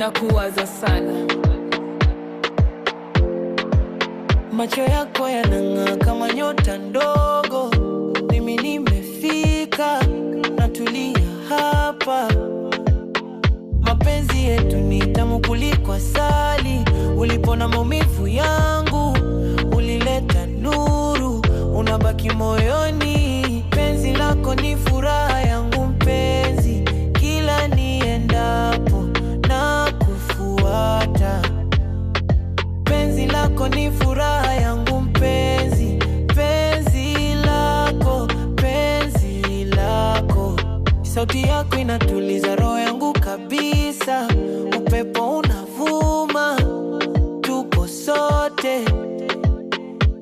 na kuwaza sana. Macho yako yanang'aa kama nyota ndogo. Mimi nimefika, natulia hapa. Mapenzi yetu ni tamu kuliko asali. Ulipona maumivu yangu, ulileta nuru, unabaki moyoni. Penzi lako ni furaha yangu mpenzi, kila niendapo na kufuata. Penzi lako ni furaha yangu mpenzi, penzi lako, penzi lako. Sauti yako inatuliza roho yangu kabisa. Upepo unavuma, tuko sote.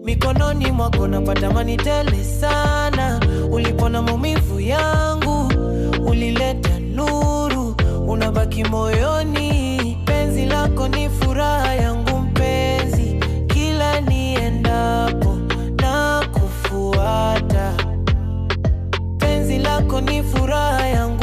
Mikononi mwako napata amani tele sana. Ulipona maumivu yangu, ulileta nuru, unabaki moyoni. Penzi lako ni furaha yangu mpenzi, kila niendapo na kufuata. Penzi lako ni furaha yangu